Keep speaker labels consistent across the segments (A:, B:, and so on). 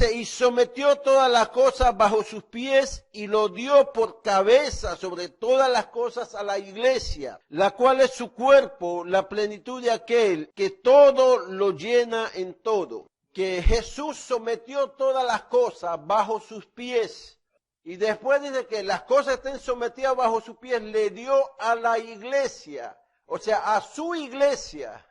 A: dice, y sometió todas las cosas bajo sus pies y lo dio por cabeza sobre todas las cosas a la iglesia, la cual es su cuerpo, la plenitud de aquel que todo lo llena en todo. Que Jesús sometió todas las cosas bajo sus pies. Y después dice que las cosas estén sometidas bajo sus pies, le dio a la iglesia, o sea, a su iglesia,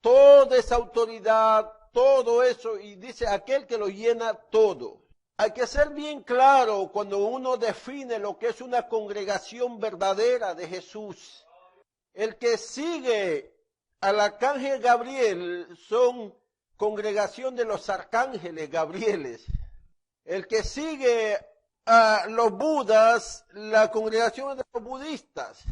A: toda esa autoridad, todo eso, y dice aquel que lo llena todo. Hay que ser bien claro cuando uno define lo que es una congregación verdadera de Jesús. El que sigue al arcángel Gabriel son congregación de los arcángeles Gabrieles. El que sigue a los budas, la congregación de los budistas.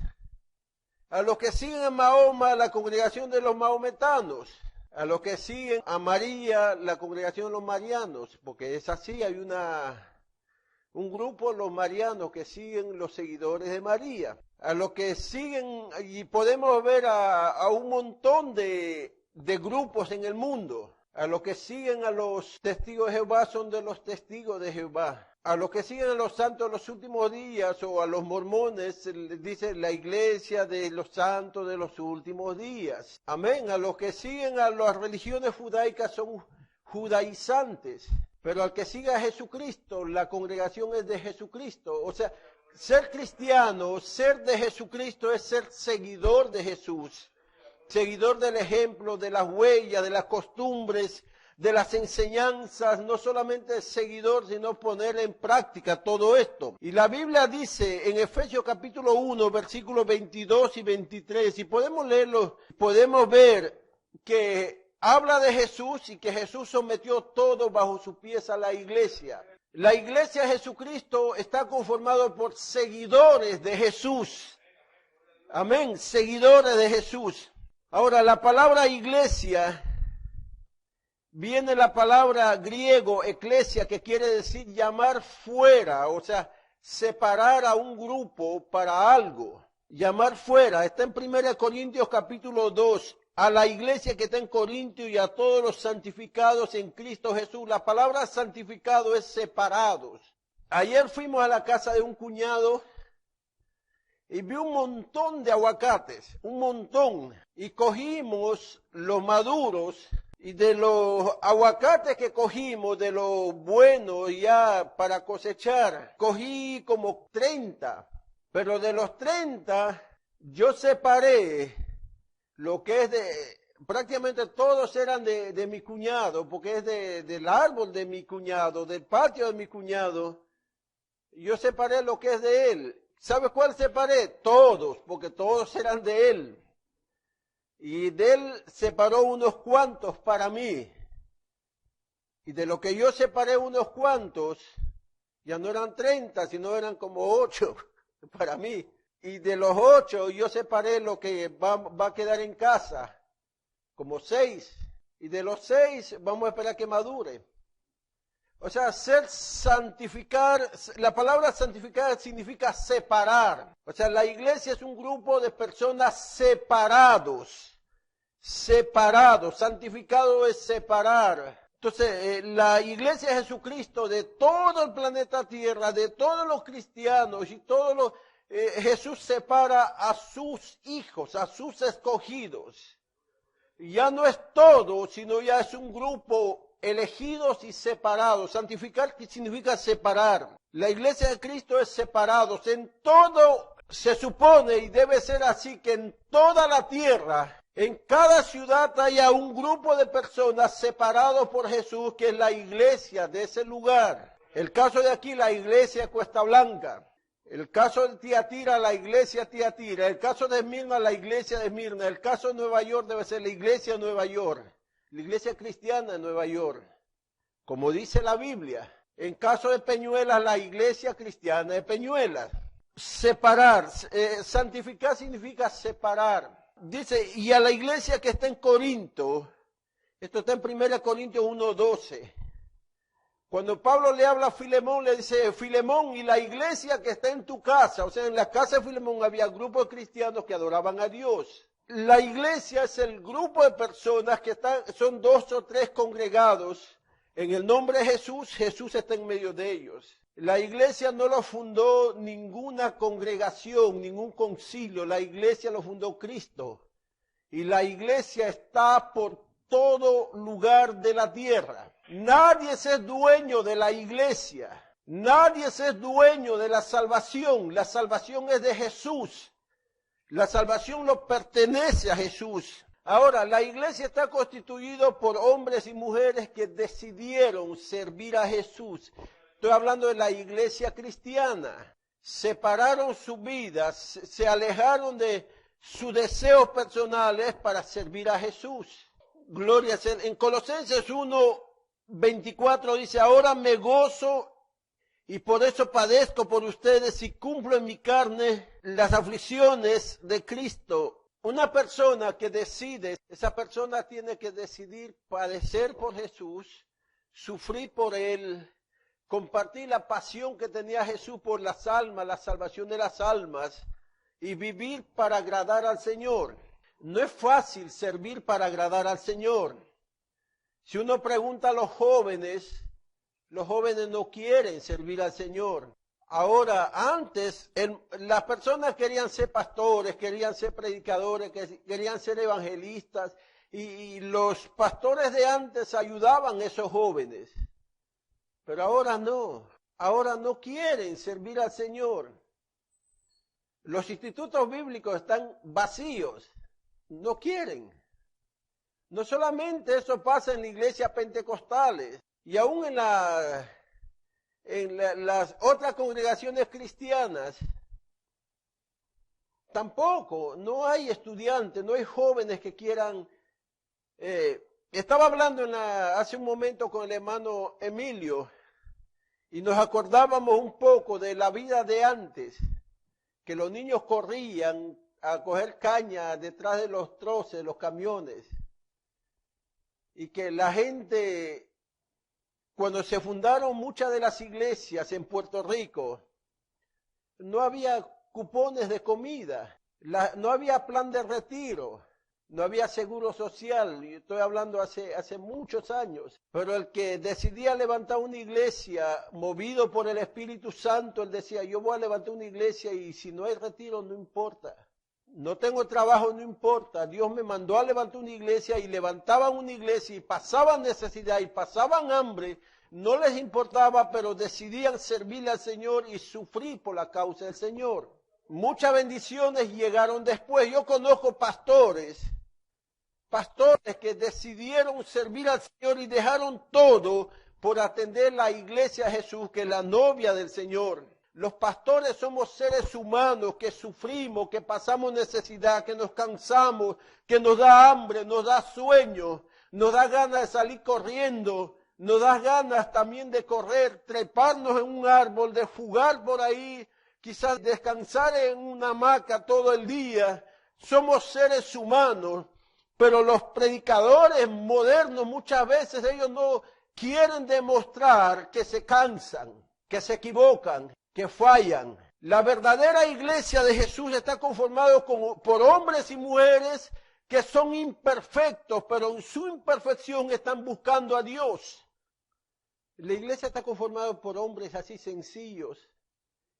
A: A los que siguen a Mahoma, la congregación de los mahometanos. A los que siguen a María, la congregación de los marianos, porque es así, hay un grupo, los marianos, que siguen los seguidores de María. A los que siguen, y podemos ver a un montón de grupos en el mundo. A los que siguen a los testigos de Jehová son de los testigos de Jehová. A los que siguen a los santos de los últimos días o a los mormones, dice la iglesia de los santos de los últimos días. Amén. A los que siguen a las religiones judaicas son judaizantes. Pero al que sigue a Jesucristo, la congregación es de Jesucristo. O sea, ser cristiano, ser de Jesucristo es ser seguidor de Jesús. Seguidor del ejemplo, de las huellas, de las costumbres, de las enseñanzas, no solamente seguidor, sino poner en práctica todo esto. Y la Biblia dice en Efesios capítulo 1, versículos 22 y 23, y podemos leerlo, podemos ver que habla de Jesús y que Jesús sometió todo bajo sus pies a la iglesia. La iglesia de Jesucristo está conformada por seguidores de Jesús. Amén, seguidores de Jesús. Ahora, la palabra iglesia, viene la palabra griego, eclesia, que quiere decir llamar fuera, o sea, separar a un grupo para algo, llamar fuera. Está en 1 Corintios capítulo 2, a la iglesia que está en Corintio y a todos los santificados en Cristo Jesús. La palabra santificado es separados. Ayer fuimos a la casa de un cuñado y vi un montón de aguacates, un montón, y cogimos los maduros, y de los aguacates que cogimos, de los buenos ya para cosechar, cogí como 30, pero de los 30 yo separé lo que es prácticamente todos eran de mi cuñado, porque es del árbol de mi cuñado, del patio de mi cuñado. Yo separé lo que es de él. ¿Sabe cuál separé? Todos, porque todos eran de él. Y de él separó unos cuantos para mí. Y de lo que yo separé unos cuantos, ya no eran 30, sino eran como 8 para mí. Y de los 8 yo separé lo que va a quedar en casa, como 6. Y de los 6 vamos a esperar que madure. O sea, santificar, la palabra santificar significa separar. O sea, la iglesia es un grupo de personas separados. Santificado es separar. Entonces, la iglesia de Jesucristo, de todo el planeta Tierra, de todos los cristianos y todos los, Jesús separa a sus hijos, a sus escogidos. Y ya no es todo, sino ya es un grupo elegidos y separados. Santificar significa separar. La iglesia de Cristo es separados. En todo se supone y debe ser así que en toda la tierra, en cada ciudad haya un grupo de personas separados por Jesús, que es la iglesia de ese lugar. El caso de aquí, la iglesia de Cuesta Blanca. El caso de Tiatira, la iglesia de Tiatira. El caso de Esmirna, la iglesia de Esmirna. El caso de Nueva York debe ser la iglesia de Nueva York. La iglesia cristiana de Nueva York, como dice la Biblia. En caso de Peñuelas, la iglesia cristiana de Peñuelas. Separar, santificar significa separar. Dice, y a la iglesia que está en Corinto, esto está en 1 Corintios 1:12. Cuando Pablo le habla a Filemón, le dice, Filemón, y la iglesia que está en tu casa, o sea, en la casa de Filemón había grupos de cristianos que adoraban a Dios. La iglesia es el grupo de personas que son 2 o 3 congregados En el nombre de Jesús, Jesús está en medio de ellos. La iglesia no lo fundó ninguna congregación, ningún concilio. La iglesia lo fundó Cristo. Y la iglesia está por todo lugar de la tierra. Nadie es dueño de la iglesia. Nadie es dueño de la salvación. La salvación es de Jesús. La salvación lo pertenece a Jesús. Ahora, la iglesia está constituida por hombres y mujeres que decidieron servir a Jesús. Estoy hablando de la iglesia cristiana. Separaron su vida, se alejaron de sus deseos personales para servir a Jesús. Gloria a Dios. En Colosenses 1:24 dice, ahora me gozo y por eso padezco por ustedes y cumplo en mi carne las aflicciones de Cristo. Una persona que decide, esa persona tiene que decidir padecer por Jesús, sufrir por Él, compartir la pasión que tenía Jesús por las almas, la salvación de las almas, y vivir para agradar al Señor. No es fácil servir para agradar al Señor. Si uno pregunta a los jóvenes no quieren servir al Señor. Ahora, antes, las personas querían ser pastores, querían ser predicadores, querían ser evangelistas, y los pastores de antes ayudaban a esos jóvenes. Pero ahora no quieren servir al Señor. Los institutos bíblicos están vacíos, no quieren. No solamente eso pasa en la iglesia pentecostales, y aún en las otras congregaciones cristianas, tampoco, no hay estudiantes, no hay jóvenes que quieran. Estaba hablando hace un momento con el hermano Emilio, y nos acordábamos un poco de la vida de antes, que los niños corrían a coger caña detrás de los troces, los camiones, y que la gente, cuando se fundaron muchas de las iglesias en Puerto Rico, no había cupones de comida, no había plan de retiro, no había seguro social. Y estoy hablando hace muchos años. Pero el que decidía levantar una iglesia, movido por el Espíritu Santo, él decía, yo voy a levantar una iglesia y si no hay retiro, no importa. No tengo trabajo, no importa. Dios me mandó a levantar una iglesia, y levantaban una iglesia y pasaban necesidad y pasaban hambre. No les importaba, pero decidían servirle al Señor y sufrir por la causa del Señor. Muchas bendiciones llegaron después. Yo conozco pastores que decidieron servir al Señor y dejaron todo por atender la iglesia de Jesús, que es la novia del Señor. Los pastores somos seres humanos que sufrimos, que pasamos necesidad, que nos cansamos, que nos da hambre, nos da sueño, nos da ganas de salir corriendo, nos da ganas también de correr, treparnos en un árbol, de jugar por ahí, quizás descansar en una hamaca todo el día. Somos seres humanos, pero los predicadores modernos muchas veces ellos no quieren demostrar que se cansan, que se equivocan, que fallan. La verdadera iglesia de Jesús está conformada por hombres y mujeres que son imperfectos, pero en su imperfección están buscando a Dios. La iglesia está conformada por hombres así sencillos,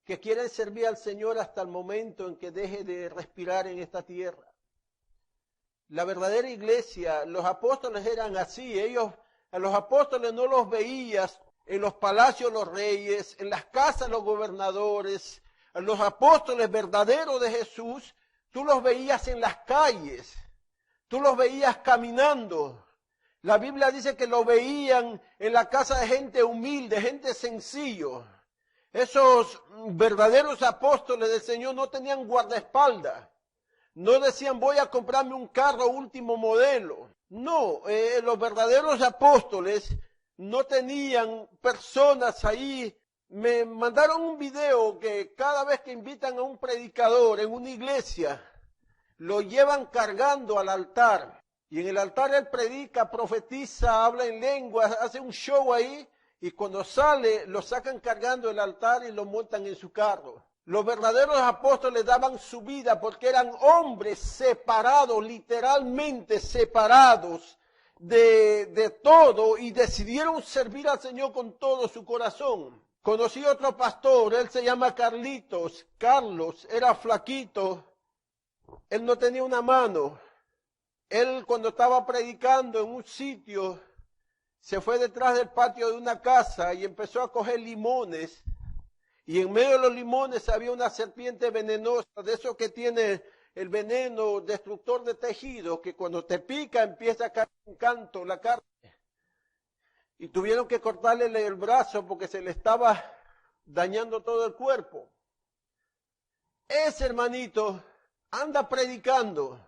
A: que quieren servir al Señor hasta el momento en que deje de respirar en esta tierra. La verdadera iglesia, los apóstoles eran así. A los apóstoles no los veías en los palacios los reyes, en las casas los gobernadores. A los apóstoles verdaderos de Jesús, tú los veías en las calles, tú los veías caminando. La Biblia dice que lo veían en la casa de gente humilde, gente sencillo. Esos verdaderos apóstoles del Señor no tenían guardaespaldas. No decían, voy a comprarme un carro último modelo. No, los verdaderos apóstoles no tenían personas ahí. Me mandaron un video que cada vez que invitan a un predicador en una iglesia, lo llevan cargando al altar. Y en el altar él predica, profetiza, habla en lenguas, hace un show ahí. Y cuando sale, lo sacan cargando del altar y lo montan en su carro. Los verdaderos apóstoles daban su vida porque eran hombres separados, literalmente separados de todo y decidieron servir al Señor con todo su corazón. Conocí otro pastor, él se llama Carlos, era flaquito, él no tenía una mano. Él cuando estaba predicando en un sitio, se fue detrás del patio de una casa y empezó a coger limones. Y en medio de los limones había una serpiente venenosa, de eso que tiene el veneno destructor de tejido, que cuando te pica empieza a caer un canto la carne. Y tuvieron que cortarle el brazo porque se le estaba dañando todo el cuerpo. Ese hermanito anda predicando.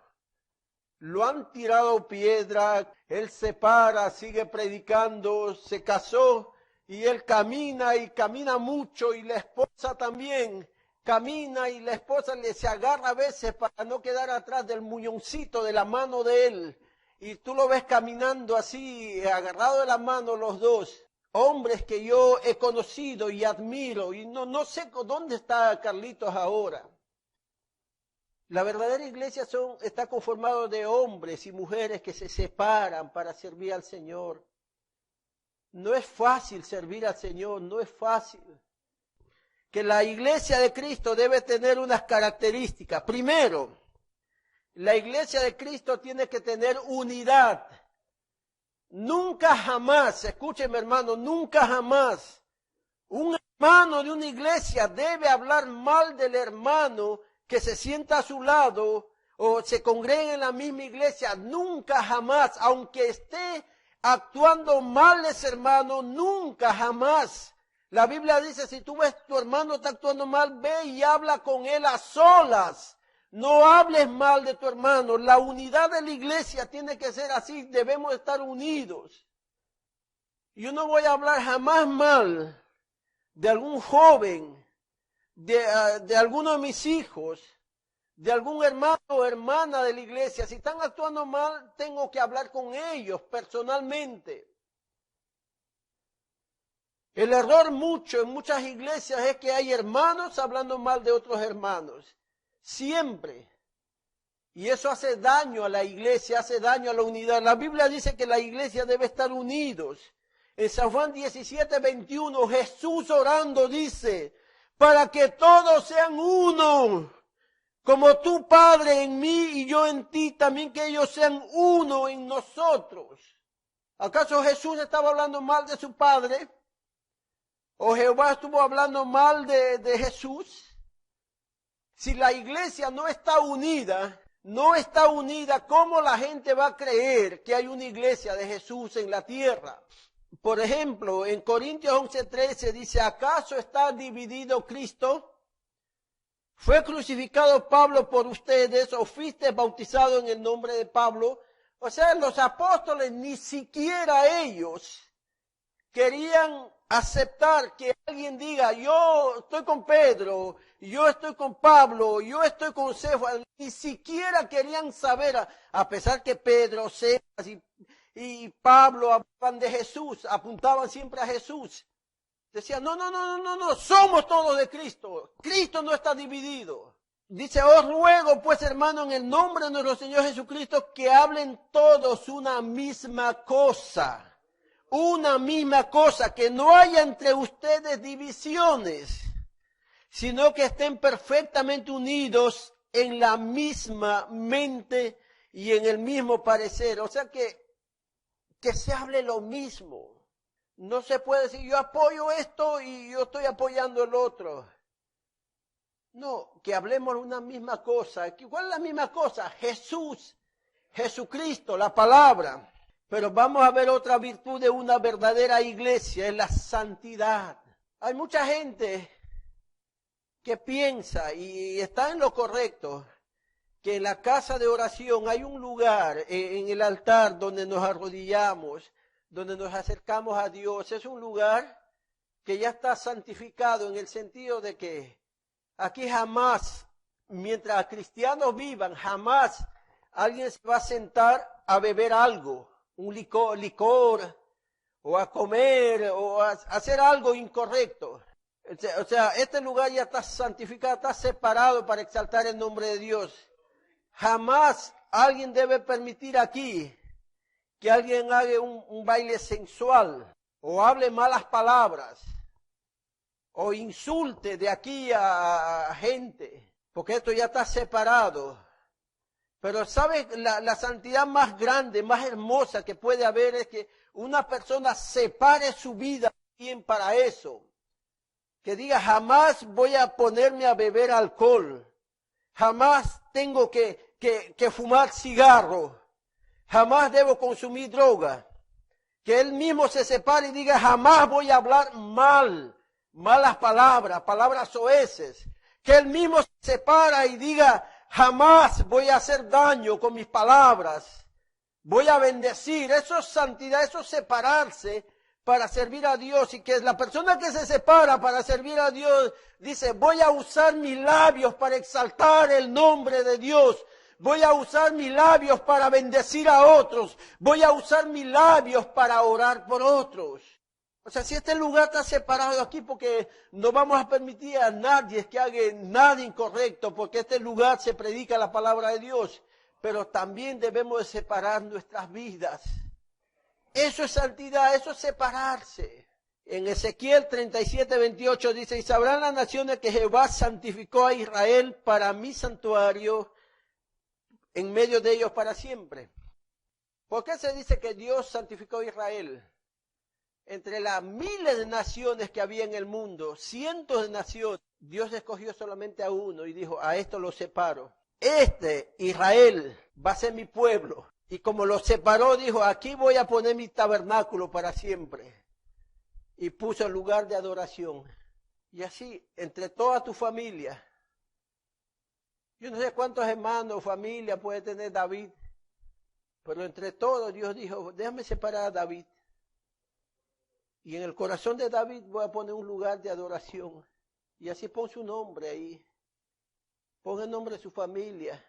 A: Lo han tirado piedra, él se para, sigue predicando, se casó y él camina y camina mucho y la esposa también camina y la esposa le se agarra a veces para no quedar atrás del muñoncito de la mano de él. Y tú lo ves caminando así, agarrado de la mano los dos. Hombres que yo he conocido y admiro y no sé dónde está Carlitos ahora. La verdadera iglesia está conformada de hombres y mujeres que se separan para servir al Señor. No es fácil servir al Señor, no es fácil. Que la iglesia de Cristo debe tener unas características. Primero, la iglesia de Cristo tiene que tener unidad. Nunca jamás, escúcheme hermano, nunca jamás un hermano de una iglesia debe hablar mal del hermano que se sienta a su lado o se congrega en la misma iglesia. Nunca jamás, aunque esté actuando mal ese hermano, nunca jamás. La Biblia dice, si tú ves tu hermano está actuando mal, ve y habla con él a solas. No hables mal de tu hermano. La unidad de la iglesia tiene que ser así. Debemos estar unidos. Yo no voy a hablar jamás mal de algún joven, de alguno de mis hijos, de algún hermano o hermana de la iglesia. Si están actuando mal, tengo que hablar con ellos personalmente. El error en muchas iglesias es que hay hermanos hablando mal de otros hermanos. Siempre. Y eso hace daño a la iglesia, hace daño a la unidad. La Biblia dice que la iglesia debe estar unidos. En San Juan 17:21, Jesús orando dice, para que todos sean uno, como tú, Padre, en mí y yo en ti, también que ellos sean uno en nosotros. ¿Acaso Jesús estaba hablando mal de su Padre? ¿O Jehová estuvo hablando mal de Jesús? Si la iglesia no está unida, ¿cómo la gente va a creer que hay una iglesia de Jesús en la tierra? Por ejemplo, en Corintios 11:13 dice, ¿acaso está dividido Cristo? ¿Fue crucificado Pablo por ustedes o fuiste bautizado en el nombre de Pablo? O sea, los apóstoles, ni siquiera ellos querían aceptar que alguien diga, yo estoy con Pedro, yo estoy con Pablo, yo estoy con Cefas. Ni siquiera querían saber, a pesar que Pedro, Cefas y Pablo hablaban de Jesús, apuntaban siempre a Jesús. Decían, no, somos todos de Cristo. Cristo no está dividido. Dice, os ruego pues hermano en el nombre de nuestro Señor Jesucristo que hablen todos una misma cosa. Una misma cosa, que no haya entre ustedes divisiones, sino que estén perfectamente unidos en la misma mente y en el mismo parecer. O sea que se hable lo mismo. No se puede decir yo apoyo esto y yo estoy apoyando el otro. No, que hablemos una misma cosa. ¿Cuál es la misma cosa? Jesús, Jesucristo, la palabra. Pero vamos a ver otra virtud de una verdadera iglesia, es la santidad. Hay mucha gente que piensa, y está en lo correcto, que en la casa de oración hay un lugar, en el altar donde nos arrodillamos, donde nos acercamos a Dios. Es un lugar que ya está santificado en el sentido de que aquí jamás, mientras cristianos vivan, jamás alguien se va a sentar a beber algo. Un licor, o a comer, o a hacer algo incorrecto. O sea, este lugar ya está santificado, está separado para exaltar el nombre de Dios. Jamás alguien debe permitir aquí que alguien haga un baile sensual, o hable malas palabras, o insulte de aquí a gente, porque esto ya está separado. Pero ¿sabes? La santidad más grande, más hermosa que puede haber es que una persona separe su vida bien para eso. Que diga, jamás voy a ponerme a beber alcohol, jamás tengo que fumar cigarro, jamás debo consumir droga. Que él mismo se separe y diga, jamás voy a hablar malas palabras, palabras soeces. Que él mismo se separa y diga, jamás voy a hacer daño con mis palabras, voy a bendecir. Eso es santidad, eso es separarse para servir a Dios. Y que la persona que se separa para servir a Dios dice, voy a usar mis labios para exaltar el nombre de Dios. Voy a usar mis labios para bendecir a otros. Voy a usar mis labios para orar por otros. O sea, si este lugar está separado aquí, porque no vamos a permitir a nadie que haga nada incorrecto, porque este lugar se predica la palabra de Dios, pero también debemos de separar nuestras vidas. Eso es santidad, eso es separarse. En Ezequiel 37:28 dice, y sabrán las naciones que Jehová santificó a Israel para mi santuario, en medio de ellos para siempre. ¿Por qué se dice que Dios santificó a Israel? Entre las miles de naciones que había en el mundo, cientos de naciones, Dios escogió solamente a uno y dijo, a esto lo separo. Israel, va a ser mi pueblo. Y como lo separó, dijo, aquí voy a poner mi tabernáculo para siempre. Y puso el lugar de adoración. Y así, entre toda tu familia, yo no sé cuántos hermanos o familia puede tener David, pero entre todos Dios dijo, déjame separar a David. Y en el corazón de David voy a poner un lugar de adoración. Y así pon su nombre ahí. Pon el nombre de su familia.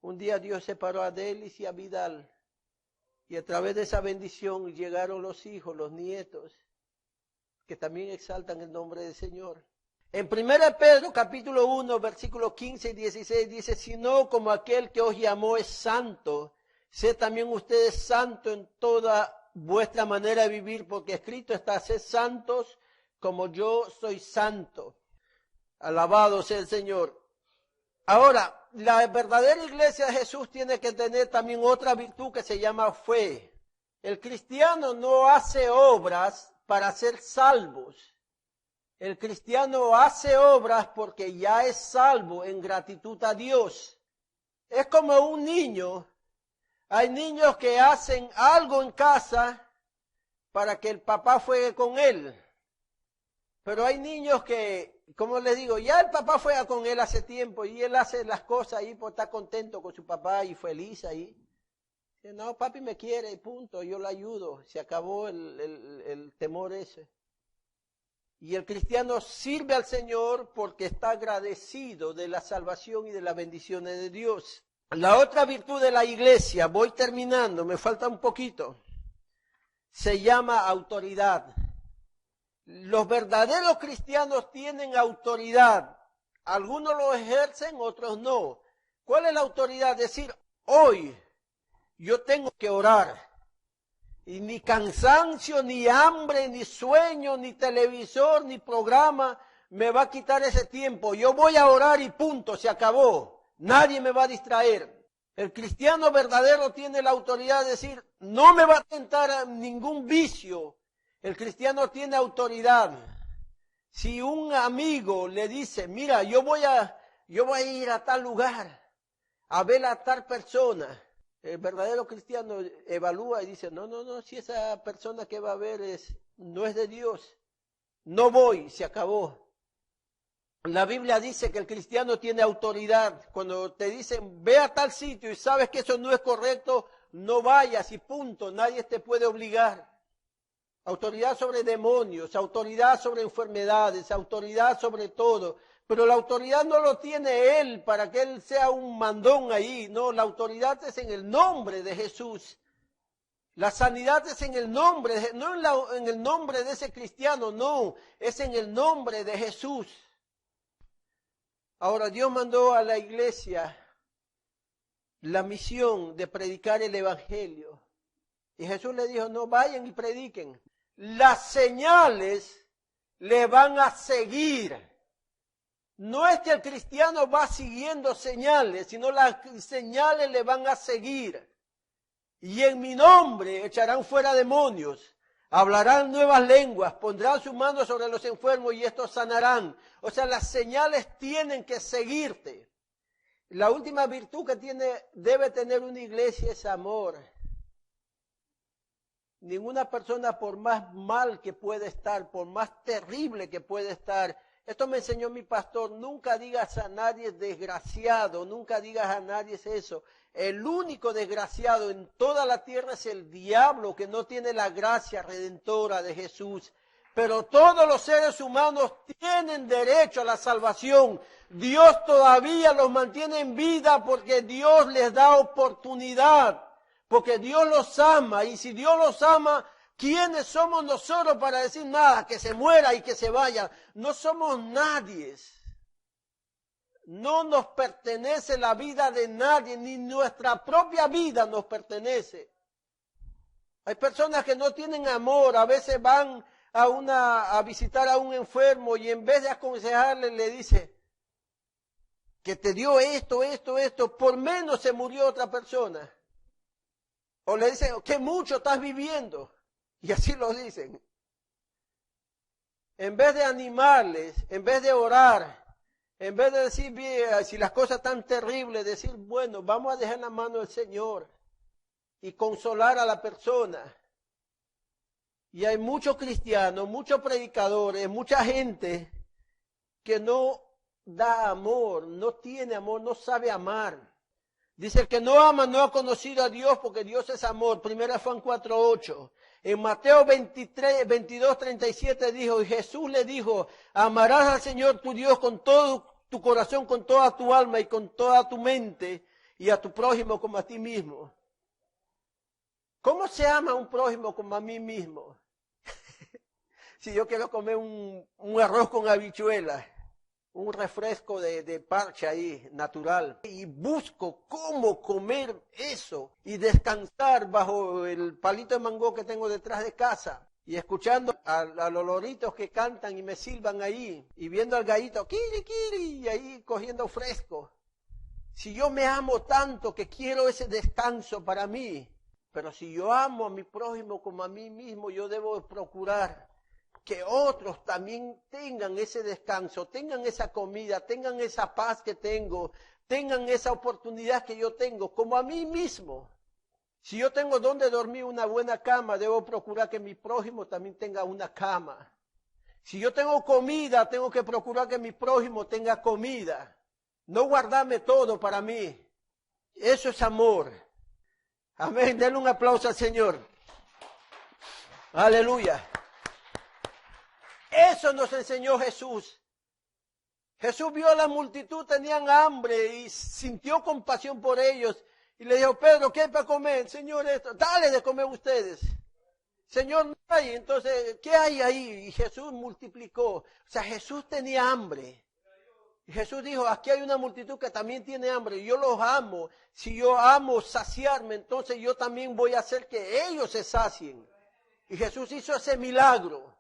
A: Un día Dios separó a Delis y a Vidal. Y a través de esa bendición llegaron los hijos, los nietos, que también exaltan el nombre del Señor. En 1 Pedro capítulo 1, versículos 15 y 16 dice, sino como aquel que os llamó es santo, sed también ustedes santos en toda vuestra manera de vivir, porque escrito está, sed santos como yo soy santo. Alabado sea el Señor. Ahora, la verdadera iglesia de Jesús tiene que tener también otra virtud que se llama fe. El cristiano no hace obras para ser salvos. El cristiano hace obras porque ya es salvo en gratitud a Dios. Es como un niño. Hay niños que hacen algo en casa para que el papá juegue con él. Pero hay niños que, como les digo, ya el papá juega con él hace tiempo y él hace las cosas ahí por estar contento con su papá y feliz ahí. Dice, no, papi me quiere y punto, yo le ayudo. Se acabó el temor ese. Y el cristiano sirve al Señor porque está agradecido de la salvación y de las bendiciones de Dios. La otra virtud de la iglesia, voy terminando, me falta un poquito, se llama autoridad. Los verdaderos cristianos tienen autoridad. Algunos lo ejercen, otros no. ¿Cuál es la autoridad? Decir, hoy yo tengo que orar. Y ni cansancio, ni hambre, ni sueño, ni televisor, ni programa me va a quitar ese tiempo. Yo voy a orar y punto, se acabó. Nadie me va a distraer. El cristiano verdadero tiene la autoridad de decir, no me va a tentar ningún vicio. El cristiano tiene autoridad. Si un amigo le dice, mira, yo voy a ir a tal lugar, a ver a tal persona. El verdadero cristiano evalúa y dice, no, si esa persona que va a ver no es de Dios, no voy, se acabó. La Biblia dice que el cristiano tiene autoridad. Cuando te dicen, ve a tal sitio y sabes que eso no es correcto, no vayas y punto, nadie te puede obligar. Autoridad sobre demonios, autoridad sobre enfermedades, autoridad sobre todo. Pero la autoridad no lo tiene él para que él sea un mandón ahí. No, la autoridad es en el nombre de Jesús. La sanidad es en el nombre, no en el nombre de ese cristiano, no, es en el nombre de Jesús. Ahora Dios mandó a la iglesia la misión de predicar el evangelio. Y Jesús le dijo, no vayan y prediquen. Las señales le van a seguir. No es que el cristiano va siguiendo señales, sino las señales le van a seguir. Y en mi nombre echarán fuera demonios, hablarán nuevas lenguas, pondrán sus manos sobre los enfermos y estos sanarán. O sea, las señales tienen que seguirte. La última virtud que debe tener una iglesia es amor. Ninguna persona, por más mal que pueda estar, por más terrible que pueda estar, esto me enseñó mi pastor, nunca digas a nadie desgraciado, nunca digas a nadie eso. El único desgraciado en toda la tierra es el diablo, que no tiene la gracia redentora de Jesús. Pero todos los seres humanos tienen derecho a la salvación. Dios todavía los mantiene en vida porque Dios les da oportunidad, porque Dios los ama. Y si Dios los ama, ¿quiénes somos nosotros para decir nada? Que se muera y que se vaya. No somos nadie. No nos pertenece la vida de nadie, ni nuestra propia vida nos pertenece. Hay personas que no tienen amor, a veces van a visitar a un enfermo y en vez de aconsejarle le dice que te dio esto, por menos se murió otra persona. O le dicen, qué mucho estás viviendo. Y así lo dicen. En vez de animarles, en vez de orar, en vez de decir, bien, si las cosas están terribles, decir, bueno, vamos a dejar en la mano del Señor y consolar a la persona. Y hay muchos cristianos, muchos predicadores, mucha gente que no da amor, no tiene amor, no sabe amar. Dice, el que no ama no ha conocido a Dios porque Dios es amor. 1 Juan 4:8. En Mateo 22:37 dijo, y Jesús le dijo, amarás al Señor tu Dios con todo tu corazón, con toda tu alma y con toda tu mente, y a tu prójimo como a ti mismo. ¿Cómo se ama a un prójimo como a mí mismo? Si yo quiero comer un arroz con habichuelas, un refresco de parcha ahí, natural, y busco cómo comer eso y descansar bajo el palito de mango que tengo detrás de casa y escuchando a los loritos que cantan y me silban ahí y viendo al gallito, kiri, kiri, y ahí cogiendo fresco. Si yo me amo tanto que quiero ese descanso para mí, pero si yo amo a mi prójimo como a mí mismo, yo debo procurar que otros también tengan ese descanso, tengan esa comida, tengan esa paz que tengo, tengan esa oportunidad que yo tengo, como a mí mismo. Si yo tengo donde dormir, una buena cama, debo procurar que mi prójimo también tenga una cama. Si yo tengo comida, tengo que procurar que mi prójimo tenga comida. No guardarme todo para mí. Eso es amor. Amén. Denle un aplauso al Señor. Aleluya. Eso nos enseñó Jesús. Jesús vio a la multitud, tenían hambre y sintió compasión por ellos. Y le dijo, Pedro, ¿qué hay para comer? Señor, esto, dale de comer ustedes. Señor, no hay. Entonces, ¿qué hay ahí? Y Jesús multiplicó. O sea, Jesús tenía hambre. Y Jesús dijo, aquí hay una multitud que también tiene hambre. Y yo los amo. Si yo amo saciarme, entonces yo también voy a hacer que ellos se sacien. Y Jesús hizo ese milagro.